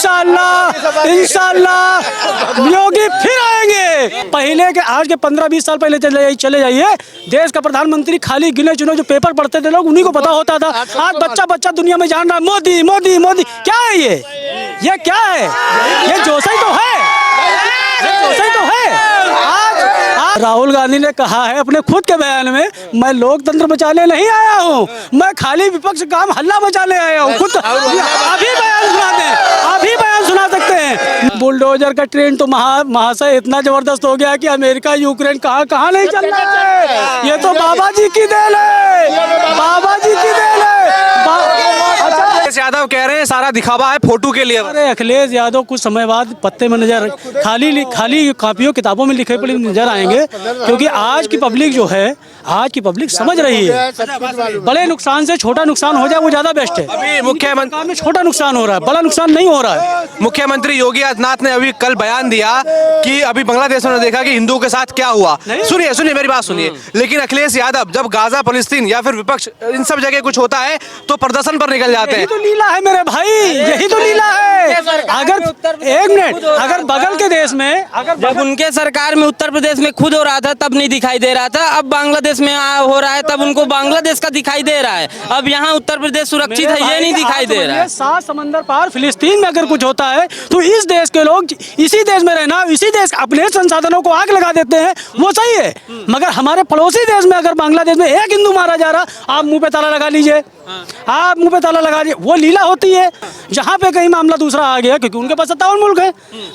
इंशाअल्लाह इंशाअल्लाह योगी फिर आएंगे। पहले के आज के 15-20 साल पहले चले जाइए, देश का प्रधानमंत्री खाली गिने चुने जो पेपर पढ़ते थे लोग उन्हीं को पता होता था। आज बच्चा बच्चा दुनिया में जान रहा है मोदी मोदी मोदी। क्या है ये क्या है? ये जोशी तो है, जोशी तो है। आज राहुल गांधी ने कहा है अपने खुद के बयान में, मैं लोकतंत्र बचाने नहीं आया हूँ, मैं खाली विपक्ष काम हल्ला बचाने आया हूँ। खुद अभी बयान सुना दें, अभी बयान सुना सकते हैं। बुलडोजर का ट्रेंड तो महाशय इतना जबरदस्त हो गया कि अमेरिका यूक्रेन कहाँ नहीं चल रहा है। ये तो बाबा जी की देन है, बाबा जी की देन है। अखिलेश यादव कह रहे हैं सारा दिखावा है फोटो के लिए। अरे अखिलेश यादव कुछ समय बाद पत्ते में नजर खाली कापियों किताबों में लिखे पढ़े नजर आएंगे, क्योंकि आज की पब्लिक जो है, आज की पब्लिक समझ रही है बड़े नुकसान से छोटा नुकसान हो जाए वो ज्यादा बेस्ट है। अभी मुख्यमंत्री में छोटा नुकसान हो रहा है, बड़ा नुकसान नहीं हो रहा है। मुख्यमंत्री योगी आदित्यनाथ ने अभी कल बयान दिया कि अभी बांग्लादेश में देखा कि हिंदुओं के साथ क्या हुआ। सुनिए मेरी बात सुनिए। लेकिन अखिलेश यादव जब गाजा फलस्तीन या फिर विपक्ष इन सब जगह कुछ होता है तो प्रदर्शन पर निकल जाते हैं। यही तो लीला है मेरे भाई, यही तो लीला है। अगर एक मिनट, अगर बगल के देश में, अगर जब उनके सरकार में उत्तर प्रदेश में खुद हो रहा था तब नहीं दिखाई दे रहा था, अब बांग्लादेश में हो रहा है तब उनको बांग्लादेश का दिखाई दे रहा है। अब यहाँ उत्तर प्रदेश सुरक्षित है ये नहीं दिखाई दे रहा है। 7 समंदर पार फिलिस्तीन में अगर कुछ होता है तो इस देश के लोग इसी देश में रहना, इसी देश अपने संसाधनों को आग लगा देते हैं, वो सही है। मगर हमारे पड़ोसी देश में अगर बांग्लादेश में एक हिंदू मारा जा रहा, आप मुंह पे ताला लगा लीजिए, आप मुंह पे ताला लगा लीजिए। वो लीला होती है जहाँ पे कहीं मामला दूसरा आ गया, क्योंकि उनके पास 57 मुल्क है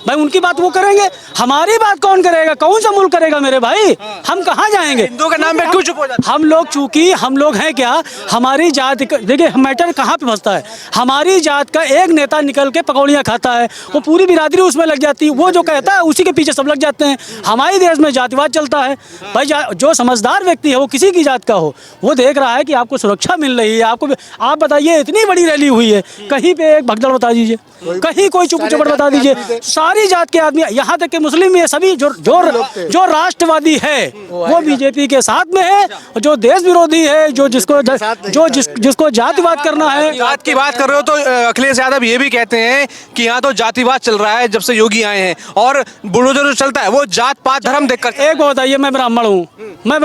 भाई, उनकी बात वो करेंगे, हमारी बात कौन करेगा? कौन सा मुल्क करेगा मेरे भाई? हम कहाँ जाएंगे? हिंदुओं के नाम पे क्यों चुप हो जाते? हम लोग चूंकि हम लोग हैं क्या, हमारी जात, देखिए मैटर कहाँ पे फंसता है, हमारी जात का एक नेता निकल के पकौड़ियाँ खाता है, वो पूरी बिरादरी उसमें लग जाती है, वो जो कहता है उसी के पीछे सब लग जाते हैं। हमारे देश में जातिवाद चलता है भाई। जो समझदार व्यक्ति है वो किसी की जात का हो, वो देख रहा है कि आपको सुरक्षा मिल रही है, आपको, आप बताइए इतनी बड़ी रैली हुई है, कहीं पे एक भगदड़ बता दीजिए, कहीं कोई चुप चुपड़ बता दीजिए। सारी जात के आदमी, यहाँ तक के मुस्लिम, ये सभी जो राष्ट्रवादी है वो बीजेपी के साथ में है, जो देश विरोधी है, जिसको जातिवाद करना है। जात की बात कर रहे हो तो अखिलेश यादव ये भी कहते हैं कि यहाँ तो जातिवाद चल रहा है जब से योगी आए हैं, और बुलडोजर जो चलता है वो जात पात धर्म देखकर। एक बात बताइए, मैं ब्राह्मण हूँ, मैं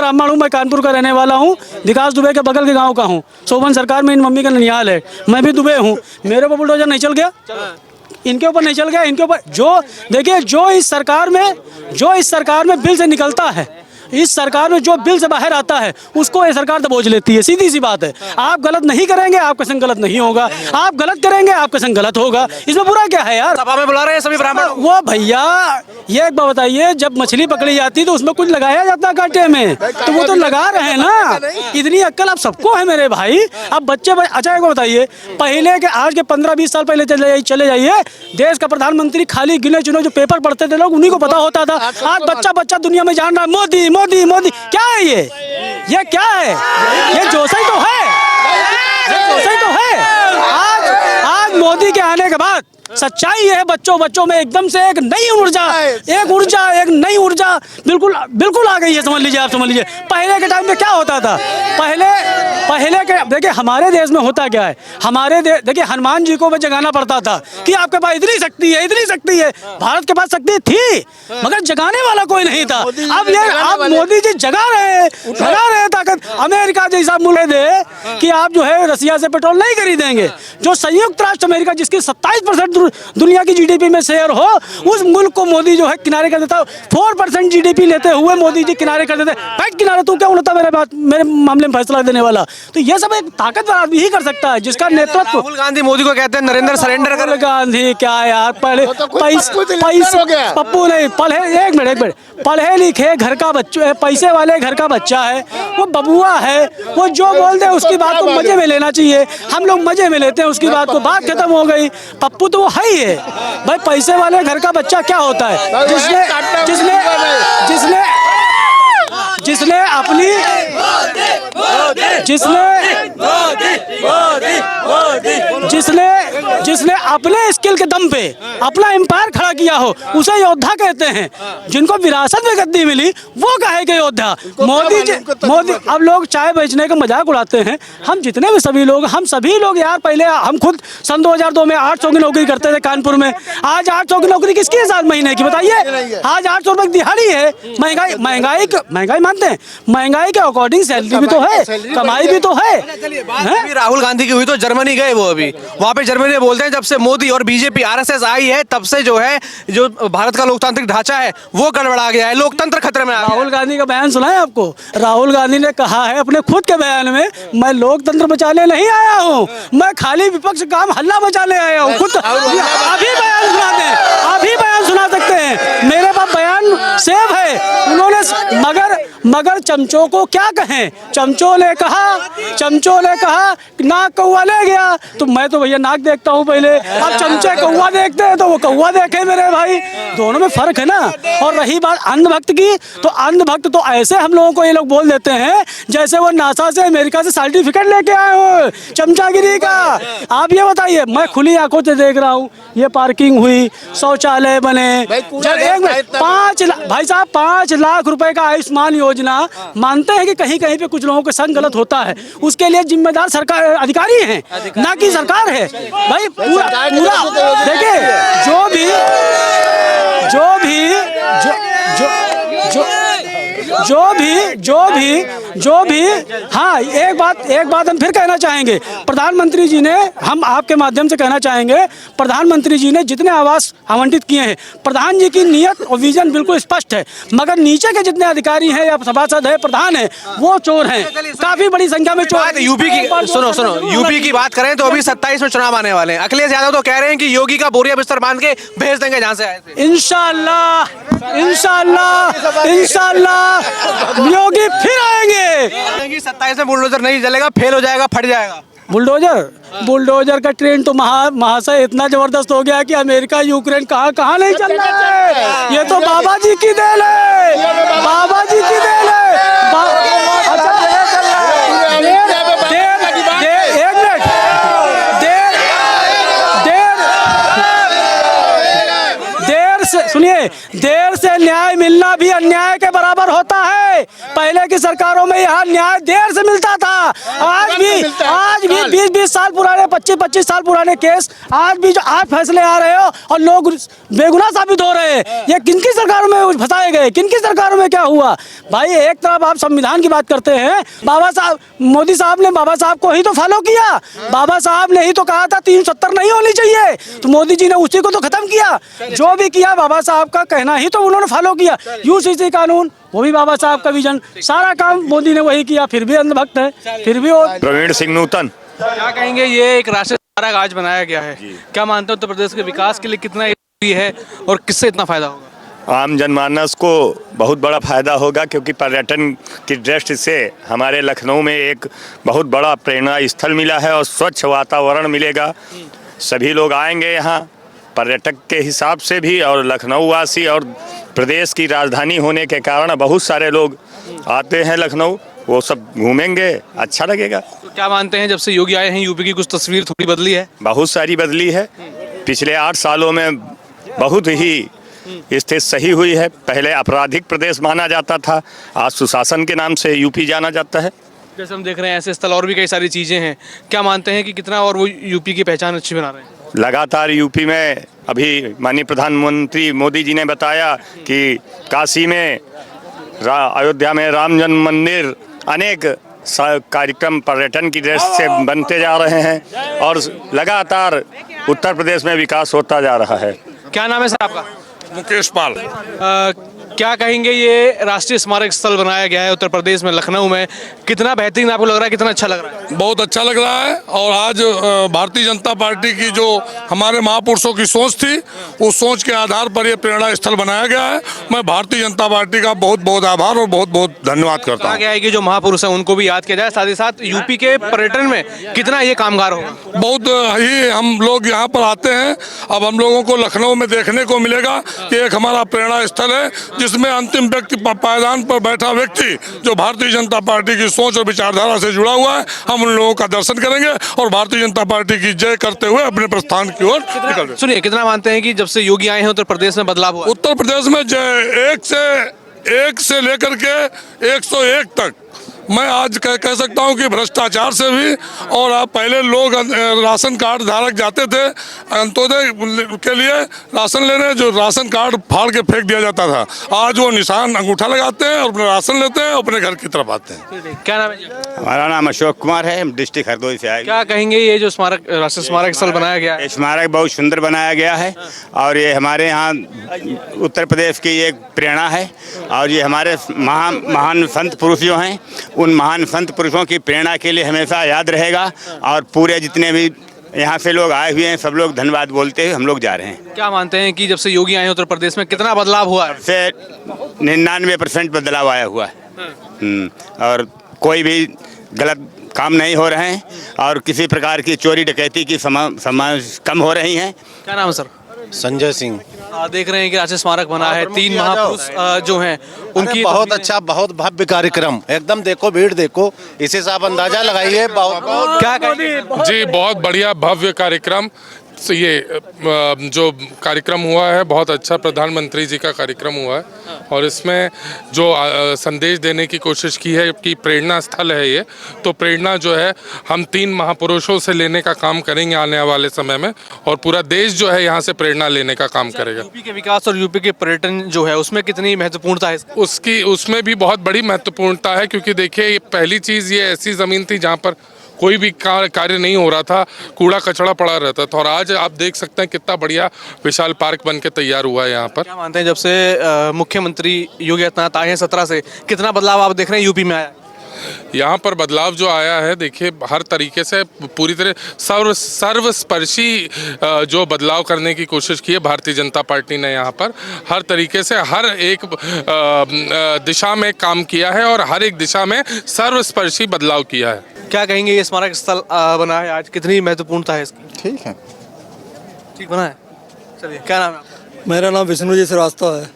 कानपुर का रहने वाला हूँ, विकास दुबे के बगल के गाँव का हूँ, शोभन सरकार में इन मम्मी का ननिहाल है, मैं भी दुबे हूँ। मेरे को बुलडोजर नहीं चल गया, इनके ऊपर नहीं चल गया, इनके ऊपर जो देखिए, जो इस सरकार में बिल से निकलता है, इस सरकार में जो बिल से बाहर आता है उसको ये सरकार दबोच लेती है। सीधी सी बात है, आप गलत नहीं करेंगे आपके संग गलत नहीं होगा, आप गलत करेंगे आपके संग गलत होगा। इसमें बुरा क्या है यार? सभा में बुला रहे हैं सभी ब्राह्मण। वो भैया ये एक बात बताइए, जब मछली पकड़ी जाती तो उसमें कुछ लगाया जाता है कांटे में, तो वो तो लगा रहे हैं ना। इतनी अक्ल अब सबको है मेरे भाई। अब बच्चे, अच्छा एक बात बताइए, पहले के आज के 15-20 साल पहले चले जाइए, देश का प्रधानमंत्री खाली गिने चुने जो पेपर पढ़ते थे लोग उन्हीं को पता होता था। आज बच्चा बच्चा दुनिया में जान रहा है मोदी मोदी मोदी। क्या है ये क्या है? ये जोशी तो है, ये जोशी तो है। आज मोदी के आने के बाद सच्चाई है, बच्चों में एकदम से एक नई ऊर्जा, एक नई ऊर्जा बिल्कुल आ गई है। समझ लीजिए, आप समझ लीजिए, पहले के टाइम में क्या होता था, पहले के देखिए हमारे देश में होता क्या है, देखिए हनुमान जी को जगाना पड़ता था कि आपके पास इतनी शक्ति है। भारत के पास शक्ति थी मगर जगाने वाला कोई नहीं था। अब मोदी जी जगा रहे ताकत। अमेरिका जैसा मुल्क दे कि आप जो है रसिया से पेट्रोल नहीं खरीदेंगे, जो संयुक्त राष्ट्र अमेरिका जिसकी 27% दुनिया की जीडीपी में शेयर हो, उस मुल्क को मोदी जो है किनारे कर देता। 4% जीडीपी लेते हुए मोदी जी किनारे कर देते। बैठ किनारे, तू क्या होता मेरे मामले में फैसला देने वाला? तो ये सब एक ताकतवर आदमी ही कर सकता है जिसका नेतृत्व। राहुल गांधी मोदी को कहते हैं नरेंद्र सरेंडर कर। गांधी क्या यार, पप्पू नहीं, एक मिनट, पढ़े लिखे घर का बच्चा है, पैसे वाले घर का बच्चा है, वो बबुआ है, वो जो बोल दे उसकी बात को मजे में लेना चाहिए। हम लोग मजे में लेते हैं उसकी बात को, बात खत्म हो गई। पप्पू तो वो है ही है भाई। पैसे वाले घर का बच्चा क्या होता है? जिसने अपनी जिसने अपने स्किल के दम पे अपना एम्पायर खड़ा किया हो उसे योद्धा कहते हैं। जिनको विरासत में गद्दी मिली वो कहे के योद्धा। मोदी अब लोग चाय बेचने का मजाक उड़ाते हैं। हम जितने भी हम सभी लोग यार, पहले हम खुद सन 2002 में 800 की नौकरी करते थे कानपुर में। आज 800 की नौकरी किसकी है साल महीने की बताइए? आज 800 रुपए की दिहाड़ी है। महंगाई मानते हैं, महंगाई के अकॉर्डिंग सैलरी भी तो है, कमाई भी तो है। राहुल गांधी की हुई तो जर्मनी गए वो, अभी वहाँ पे जर्मनी में बोलते हैं जब से मोदी और बीजेपी आरएसएस आई है तब से जो है जो भारत का लोकतांत्रिक ढांचा है वो गड़बड़ा गया है, लोकतंत्र खतरे में आ गया। राहुल गांधी का बयान सुना है आपको? राहुल गांधी ने कहा है अपने खुद के बयान में, मैं लोकतंत्र बचाने नहीं आया हूँ, मैं खाली विपक्ष का हल्ला बचाने आया हूँ। खुद अभी बयान सुनाते हैं, अभी बयान सुना सकते हैं, मेरे पास बयान सेव है उन्होंने। मगर चमचों को क्या कहें? चमचों ने कहा नाक कौवा ले गया। तो मैं तो भैया नाक देखता हूँ पहले, अब चमचे कौवा देखते हैं तो वो कौवा देखे मेरे भाई, दोनों में फर्क है ना। और रही बात अंधभक्त की, तो अंधभक्त तो ऐसे हम लोगों को ये लोग बोल देते हैं जैसे वो नासा से अमेरिका से सर्टिफिकेट लेके आए हो चमचागिरी का। आप ये बताइए, मैं खुली आंखों से देख रहा हूँ ये पार्किंग हुई, शौचालय बने, 5 लाख रुपए का आयुष्मान योजना। मानते हैं कि कहीं कहीं पे कुछ लोगों के संग गलत होता है, उसके लिए जिम्मेदार सरकार अधिकारी हैं, ना कि सरकार है भाई। पूरा देखिए, जो भी हाँ, एक बात हम फिर कहना चाहेंगे। प्रधानमंत्री जी ने, हम आपके माध्यम से कहना चाहेंगे, प्रधानमंत्री जी ने जितने आवास आवंटित किए हैं, प्रधान जी की नीयत और विजन बिल्कुल स्पष्ट है। मगर नीचे के जितने अधिकारी हैं या सभासद है, प्रधान है, वो चोर हैं, काफी बड़ी संख्या में चोर। यूपी की सुनो यूपी की बात करें तो अभी 27 में चुनाव आने वाले हैं। अखिलेश यादव तो कह रहे हैं कि योगी का बोरिया बिस्तर बांध के भेज देंगे जहाँ से आए थे। इंशाअल्लाह योगी फिर आएंगे। 27 में बुलडोजर नहीं चलेगा, फेल हो जाएगा, फट जाएगा। बुलडोजर का ट्रेंड तो महाशय इतना जबरदस्त हो गया कि अमेरिका यूक्रेन कहाँ नहीं चल रहा है। ये तो बाबा जी की देन है, बाबा जी की देन है। सुनिए, देर से न्याय मिलना भी अन्याय के बराबर होता है। पहले की सरकारों में यहाँ न्याय देर से मिलता था। आज भी 20-20 साल पुराने, 25-25 साल पुराने केस आज भी जो आज फैसले आ रहे हो और लोग बेगुनाह साबित हो रहे हैं। ये किनकी सरकारों में फंसाए गए, किनकी सरकारों में क्या हुआ भाई? एक तरफ आप संविधान की बात करते हैं, मोदी साहब ने बाबा साहब को ही तो फॉलो किया। बाबा साहब ने ही तो कहा था 370 नहीं होनी चाहिए, तो मोदी जी ने उसी को तो खत्म किया। जो भी किया बाबा साहब का कहना ही तो उन्होंने फॉलो किया। यूसीसी कानून, वो भी बाबा साहब का विजन, सारा काम मोदी ने वही किया, फिर भी अंधभक्त है, फिर भी। प्रवीण सिंह नूतन, क्या कहेंगे, ये एक राष्ट्रीय स्मारक आज बनाया गया है, क्या मानते हो उत्तर प्रदेश के विकास के लिए कितना जरूरी है और किससे इतना फायदा होगा? आम जनमानस को बहुत बड़ा फायदा होगा, क्योंकि पर्यटन की दृष्टि से हमारे लखनऊ में एक बहुत बड़ा प्रेरणा स्थल मिला है और स्वच्छ वातावरण मिलेगा। सभी लोग आएंगे यहाँ पर्यटक के हिसाब से भी, और लखनऊ वासी और प्रदेश की राजधानी होने के कारण बहुत सारे लोग आते हैं लखनऊ, वो सब घूमेंगे, अच्छा लगेगा। तो क्या मानते हैं जब से योगी आए हैं यूपी की कुछ तस्वीर थोड़ी बदली है? बहुत सारी बदली है। पिछले 8 सालों में बहुत ही स्थिति सही हुई है। पहले आपराधिक प्रदेश माना जाता था, आज सुशासन के नाम से यूपी जाना जाता है। जैसे हम देख रहे हैं ऐसे स्थल और भी कई सारी चीज़ें हैं, क्या मानते हैं कि कितना और वो यूपी की पहचान अच्छी बना रहे हैं? लगातार यूपी में अभी माननीय प्रधानमंत्री मोदी जी ने बताया कि काशी में, अयोध्या में राम जन्म मंदिर, अनेक कार्यक्रम पर्यटन की दृष्टि से बनते जा रहे हैं और लगातार उत्तर प्रदेश में विकास होता जा रहा है। क्या नाम है सर आपका? मुकेश पाल। क्या कहेंगे, ये राष्ट्रीय स्मारक स्थल बनाया गया है उत्तर प्रदेश में, लखनऊ में, कितना बेहतरीन आपको लग रहा है, कितना अच्छा लग रहा है? बहुत अच्छा लग रहा है। और आज भारतीय जनता पार्टी की जो हमारे महापुरुषों की सोच थी, उस सोच के आधार पर ये प्रेरणा स्थल बनाया गया है। मैं भारतीय जनता पार्टी का बहुत बहुत आभार और बहुत बहुत धन्यवाद करता हूँ। क्या है कि जो महापुरुष है उनको भी याद किया जाए, साथ ही साथ यूपी के पर्यटन में कितना ये कामगार होगा? बहुत ही हम लोग यहाँ पर आते हैं। अब हम लोगों को लखनऊ में देखने को मिलेगा कि एक हमारा प्रेरणा स्थल है जिस जिसमें अंतिम व्यक्ति पायदान पर बैठा व्यक्ति जो भारतीय जनता पार्टी की सोच और विचारधारा से जुड़ा हुआ है, हम उन लोगों का दर्शन करेंगे और भारतीय जनता पार्टी की जय करते हुए अपने प्रस्थान की ओर निकल रहे। सुनिए, कितना मानते हैं कि जब से योगी आए हैं उत्तर प्रदेश में बदलाव हुआ? उत्तर प्रदेश में एक से लेकर के 101 तक मैं आज कह सकता हूं कि भ्रष्टाचार से भी, और आप पहले लोग राशन कार्ड धारक जाते थे अंत्योदय के लिए राशन लेने, जो राशन कार्ड फाड़ के फेंक दिया जाता था, आज वो निशान अंगूठा लगाते हैं और अपना राशन लेते हैं, अपने घर की तरफ आते हैं। क्या नाम है? हमारा नाम अशोक कुमार है, हम डिस्ट्रिक्ट हरदोई से आए। क्या कहेंगे, ये जो स्मारक राष्ट्रीय स्मारक स्थल बनाया गया है? स्मारक बहुत सुंदर बनाया गया है और ये हमारे यहाँ उत्तर प्रदेश की एक प्रेरणा है और ये हमारे महान संत पुरुष जो हैं, उन महान संत पुरुषों की प्रेरणा के लिए हमेशा याद रहेगा। और पूरे जितने भी यहाँ से लोग आए हुए हैं सब लोग धन्यवाद बोलते हुए हम लोग जा रहे हैं। क्या मानते हैं कि जब से योगी आए हैं उत्तर प्रदेश में कितना बदलाव हुआ है? से 99% बदलाव आया हुआ है और कोई भी गलत काम नहीं हो रहे हैं और किसी प्रकार की चोरी डकैती की कम हो रही हैं। क्या नाम है सर? संजय सिंह। देख रहे हैं कि राष्ट्रीय स्मारक बना है, 3 महापुरुष जो हैं उनकी बहुत अच्छा, बहुत भव्य कार्यक्रम, एकदम देखो भीड़ देखो, इसी से आप अंदाजा लगाइए। क्या कहेंगे? जी, बहुत बढ़िया भव्य कार्यक्रम। ये जो कार्यक्रम हुआ है बहुत अच्छा, प्रधानमंत्री जी का कार्यक्रम हुआ है और इसमें जो संदेश देने की कोशिश की है कि प्रेरणा स्थल है ये, तो प्रेरणा जो है हम 3 महापुरुषों से लेने का काम करेंगे आने वाले समय में और पूरा देश जो है यहाँ से प्रेरणा लेने का काम करेगा। यूपी के विकास और यूपी के पर्यटन जो है उसमें कितनी महत्वपूर्णता है? उसमें भी बहुत बड़ी महत्वपूर्णता है क्योंकि देखिए पहली चीज़ ये ऐसी ज़मीन थी जहाँ पर कोई भी कार्य नहीं हो रहा था, कूड़ा कचड़ा पड़ा रहता था और आज आप देख सकते हैं कितना बढ़िया विशाल पार्क बन के तैयार हुआ है यहाँ पर। क्या मानते हैं जब से मुख्यमंत्री योगी आदित्यनाथ आए हैं 17 से, कितना बदलाव आप देख रहे हैं यूपी में आया? यहाँ पर बदलाव जो आया है देखिए हर तरीके से पूरी तरह सर्वस्पर्शी जो बदलाव करने की कोशिश की है भारतीय जनता पार्टी ने, यहाँ पर हर तरीके से हर एक दिशा में काम किया है और हर एक दिशा में सर्वस्पर्शी बदलाव किया है। क्या कहेंगे, ये स्मारक स्थल बना है आज, कितनी महत्वपूर्णता है इसकी? ठीक है, ठीक बना है। चलिए, क्या नाम है आपका? मेरा नाम विष्णु जी श्रीवास्तव है।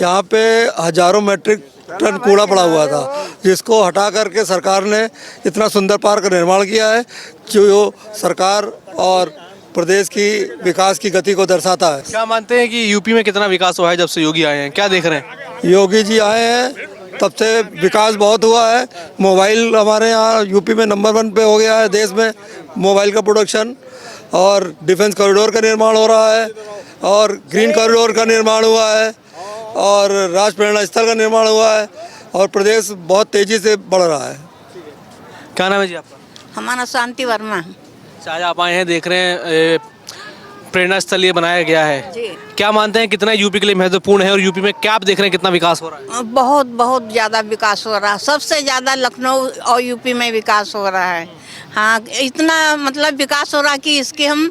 यहाँ पे हजारों मीट्रिक टन कूड़ा पड़ा हुआ था जिसको हटा करके सरकार ने इतना सुंदर पार्क का निर्माण किया है जो सरकार और प्रदेश की विकास की गति को दर्शाता है। क्या मानते हैं कि यूपी में कितना विकास हुआ है जब से योगी आए हैं? क्या देख रहे हैं? योगी जी आए हैं तब से विकास बहुत हुआ है। मोबाइल हमारे यहाँ यूपी में नंबर 1 पे हो गया है देश में मोबाइल का प्रोडक्शन, और डिफेंस कॉरिडोर का निर्माण हो रहा है और ग्रीन कॉरिडोर का निर्माण हुआ है और राष्ट्र प्रेरणा स्थल का निर्माण हुआ है और प्रदेश बहुत तेजी से बढ़ रहा है। क्या नाम है जी आपका? हमारा शांति वर्मा है। आज आप आए हैं, देख रहे हैं प्रेरणा स्थल ये बनाया गया है जी। क्या मानते हैं कितना यूपी के लिए महत्वपूर्ण है और यूपी में क्या आप देख रहे हैं कितना विकास हो रहा है? बहुत बहुत ज़्यादा विकास हो रहा है, सबसे ज़्यादा लखनऊ और यूपी में विकास हो रहा है। हाँ, इतना मतलब विकास हो रहा है कि इसके हम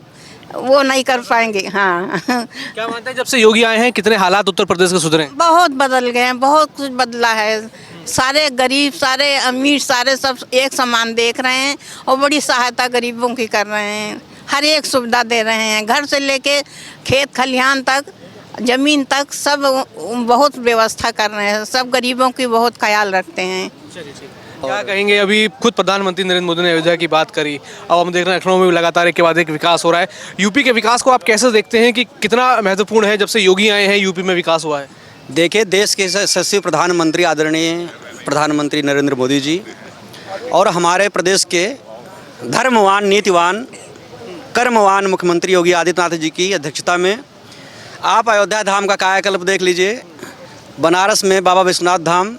वो नहीं कर पाएंगे। हाँ। क्या मानते हैं जब से योगी आए हैं कितने हालात उत्तर प्रदेश के सुधरे? बहुत बदल गए हैं, बहुत कुछ बदला है। सारे गरीब, सारे अमीर, सारे सब एक समान देख रहे हैं और बड़ी सहायता गरीबों की कर रहे हैं। हर एक सुविधा दे रहे हैं, घर से लेके खेत खलिहान तक, जमीन तक सब बहुत व्यवस्था कर रहे हैं। सब गरीबों की बहुत ख्याल रखते हैं। क्या कहेंगे, अभी खुद प्रधानमंत्री नरेंद्र मोदी ने अयोध्या की बात करी, अब हम देख रहे हैं लखनऊ में भी लगातार एक के बाद एक विकास हो रहा है। यूपी के विकास को आप कैसे देखते हैं कि कितना महत्वपूर्ण है जब से योगी आए हैं यूपी में विकास हुआ है? देखिए, देश के यशस्वी प्रधानमंत्री आदरणीय प्रधानमंत्री नरेंद्र मोदी जी और हमारे प्रदेश के धर्मवान, नीतिवान, कर्मवान मुख्यमंत्री योगी आदित्यनाथ जी की अध्यक्षता में आप अयोध्या धाम का कायाकल्प देख लीजिए। बनारस में बाबा विश्वनाथ धाम,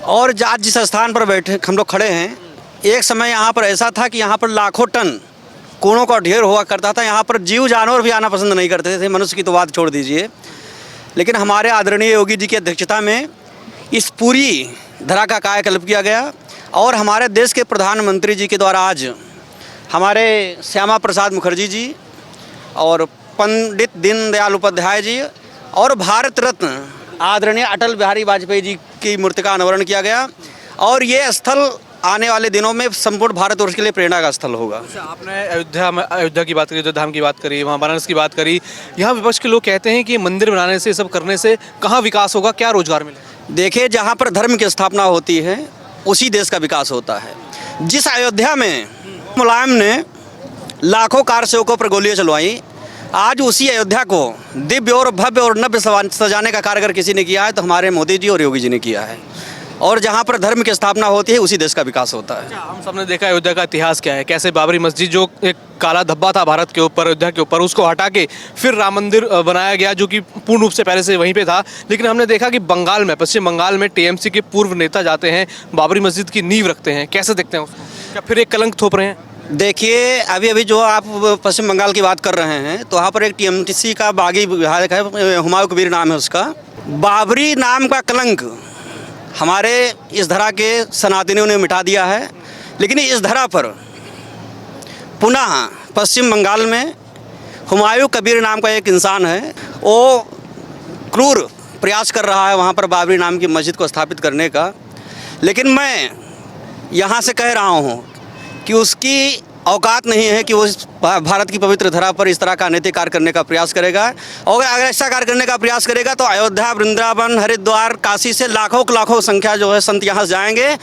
और आज जिस स्थान पर बैठे हम लोग खड़े हैं, एक समय यहाँ पर ऐसा था कि यहाँ पर लाखों टन कूड़ों का ढेर हुआ करता था। यहाँ पर जीव जानवर भी आना पसंद नहीं करते थे, मनुष्य की तो बात छोड़ दीजिए। लेकिन हमारे आदरणीय योगी जी की अध्यक्षता में इस पूरी धरा का कायाकल्प किया गया और हमारे देश के प्रधानमंत्री जी के द्वारा आज हमारे श्यामा प्रसाद मुखर्जी जी और पंडित दीनदयाल उपाध्याय जी और भारत रत्न आदरणीय अटल बिहारी वाजपेयी जी की मूर्ति का अनावरण किया गया। और ये स्थल आने वाले दिनों में संपूर्ण भारतवर्ष के लिए प्रेरणा का स्थल होगा। आपने अयोध्या की बात करी, अयोध्या धाम की बात करी, वहाँ बनारस की बात करी। यहाँ विपक्ष के लोग कहते हैं कि ये मंदिर बनाने से, सब करने से कहाँ विकास होगा, क्या रोजगार मिलेगा? देखिए, जहाँ पर धर्म की स्थापना होती है उसी देश का विकास होता है। जिस अयोध्या में मुलायम ने लाखों कार सेवकों पर गोलियां चलवाई, आज उसी अयोध्या को दिव्य और भव्य और नव्य सजाने का कार्य अगर किसी ने किया है तो हमारे मोदी जी और योगी जी ने किया है। और जहाँ पर धर्म की स्थापना होती है उसी देश का विकास होता है। हम सबने देखा अयोध्या का इतिहास क्या है, कैसे बाबरी मस्जिद जो एक काला धब्बा था भारत के ऊपर, अयोध्या के ऊपर, उसको हटा के फिर राम मंदिर बनाया गया जो कि पूर्ण रूप से पहले से वहीं पे था। लेकिन हमने देखा कि बंगाल में, पश्चिम बंगाल में टीएमसी के पूर्व नेता जाते हैं, बाबरी मस्जिद की नींव रखते हैं। कैसे देखते हैं उसको? क्या फिर एक कलंक थोप रहे हैं? देखिए, अभी जो आप पश्चिम बंगाल की बात कर रहे हैं तो वहाँ पर एक टीएमसी का बागी विधायक है, हुमायूं कबीर नाम है उसका। बाबरी नाम का कलंक हमारे इस धरा के सनातनियों ने मिटा दिया है, लेकिन इस धरा पर पुनः पश्चिम बंगाल में हुमायूं कबीर नाम का एक इंसान है, वो क्रूर प्रयास कर रहा है वहाँ पर बाबरी नाम की मस्जिद को स्थापित करने का। लेकिन मैं यहाँ से कह रहा हूँ कि उसकी औकात नहीं है कि वो भारत की पवित्र धरा पर इस तरह का अनैतिक कार्य करने का प्रयास करेगा। और अगर ऐसा कार्य करने का प्रयास करेगा तो अयोध्या, वृंदावन, हरिद्वार, काशी से लाखों संख्या जो है संत यहाँ जाएंगे,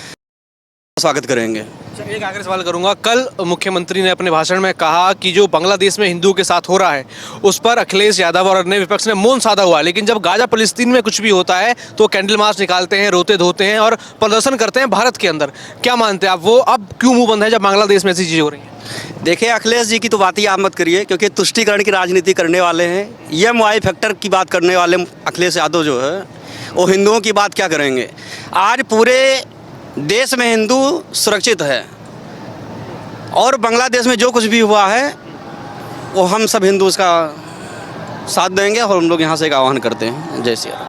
स्वागत करेंगे। एक आखिरी सवाल करूंगा। कल मुख्यमंत्री ने अपने भाषण में कहा कि जो बांग्लादेश में हिंदुओं के साथ हो रहा है उस पर अखिलेश यादव और अन्य विपक्ष ने मौन साधा हुआ है, लेकिन जब गाजा फलस्तीन में कुछ भी होता है तो कैंडल मार्च निकालते हैं, रोते धोते हैं और प्रदर्शन करते हैं भारत के अंदर। क्या मानते हैं आप, वो अब क्यों मुंह बंद है जब बांग्लादेश में ऐसी चीज़ें हो रही हैं? देखिए, अखिलेश जी की तो बात ही आप मत करिए, क्योंकि तुष्टीकरण की राजनीति करने वाले हैं। EMI फैक्टर की बात करने वाले अखिलेश यादव जो है वो हिंदुओं की बात क्या करेंगे। आज पूरे देश में हिंदू सुरक्षित है और बांग्लादेश में जो कुछ भी हुआ है वो हम सब हिंदू उसका साथ देंगे और हम लोग यहाँ से एक आह्वान करते हैं। जय श्री राम।